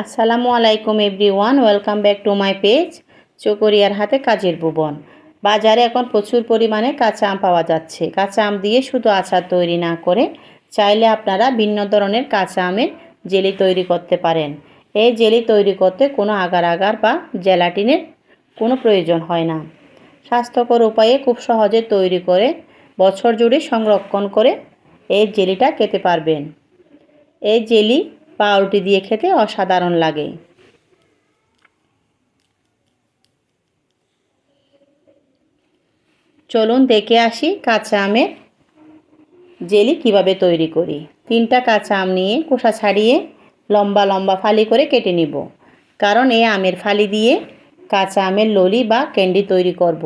আসসালামু আলাইকুম everyone, welcome back to my page চকরিয়ার হাতে কাজের ভুবন। বাজারে এখন প্রচুর পরিমাণে কাঁচা আম পাওয়া যাচ্ছে। কাঁচা আম দিয়ে শুধু আচার তৈরি না করে চাইলে আপনারা ভিন্ন ধরনের কাঁচা আমের জেলি তৈরি করতে পারেন। এই জেলি তৈরি করতে কোনো আগার আগার বা জেলাটিনের কোনো প্রয়োজন হয় না। স্বাস্থ্যকর উপায়ে খুব সহজে তৈরি করে বছর জুড়ে সংরক্ষণ করে এই জেলিটা খেতে পারবেন। এই জেলি পাউরুটি দিয়ে খেতে অসাধারণ লাগে। চলুন দেখে আসি কাঁচা আমের জেলি কিভাবে তৈরি করি। 3টা কাঁচা আম নিয়ে খোসা ছাড়িয়ে লম্বা লম্বা ফালি করে কেটে নিব, কারণ এই আমের ফালি দিয়ে কাঁচা আমের ললি বা ক্যান্ডি তৈরি করব।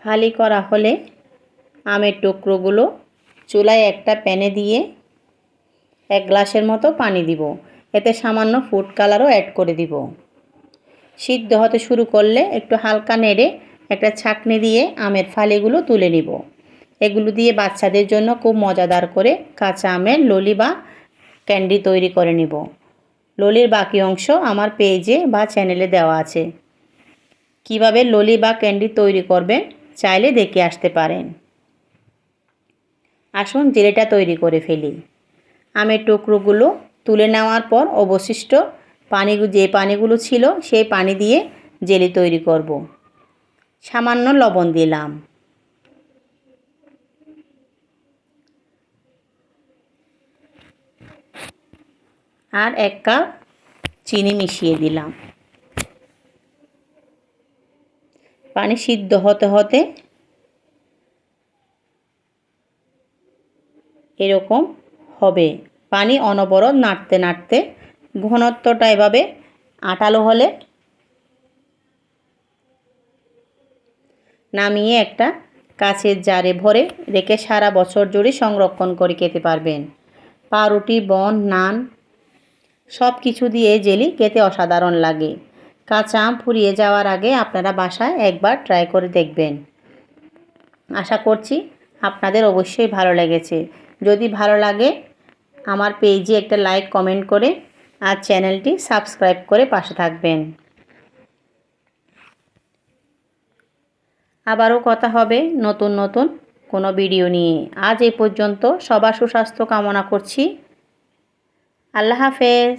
ফালি করা হলে আমের টুকরোগুলো চুলায় একটা প্যানে দিয়ে 1 গ্লাসের মতো পানি দিব। এতে সামান্য ফুড কালারও অ্যাড করে দিব। সিদ্ধ হতে শুরু করলে একটু হালকা নেড়ে একটা ছাঁকনি দিয়ে আমের ফালিগুলো তুলে নিব। এগুলো দিয়ে বাচ্চাদের জন্য খুব মজাদার করে কাঁচা আমের ললি বা ক্যান্ডি তৈরি করে নিব। ললির বাকি অংশ আমার পেজে বা চ্যানেলে দেওয়া আছে। কিভাবে ললি বা ক্যান্ডি তৈরি করবেন চাইলে দেখে আসতে পারেন। আসুন জেলিটা তৈরি করে ফেলি। আমের টুকরোগুলো তুলে নেওয়ার পর অবশিষ্ট যে পানিগুলো ছিল সেই পানি দিয়ে জেলি তৈরি করব। সামান্য লবণ দিলাম, আর 1 কাপ চিনি মিশিয়ে দিলাম। পানি সিদ্ধ হতে হতে এরকম হবে। পানি অনবরত নাড়তে নাড়তে ঘনত্বটা এভাবে আটালো হলে নামিয়ে একটা কাচের জারে ভরে রেখে সারা বছর জুড়ে সংরক্ষণ করে খেতে পারবেন। পাউরুটি, বন, নান সব কিছু দিয়ে জেলি খেতে অসাধারণ লাগে। কাঁচা আম ফুরিয়ে যাওয়ার আগে আপনারা বাসায় একবার ট্রাই করে দেখবেন। আশা করছি আপনাদের অবশ্যই ভালো লেগেছে। যদি ভালো লাগে আমার পেজে একটা লাইক, কমেন্ট করে আর চ্যানেলটি সাবস্ক্রাইব করে পাশে থাকবেন। আবারও কথা হবে নতুন নতুন কোনো ভিডিও নিয়ে। আজ এই পর্যন্ত। সবার সুস্বাস্থ্য কামনা করছি। আল্লাহ হাফেজ।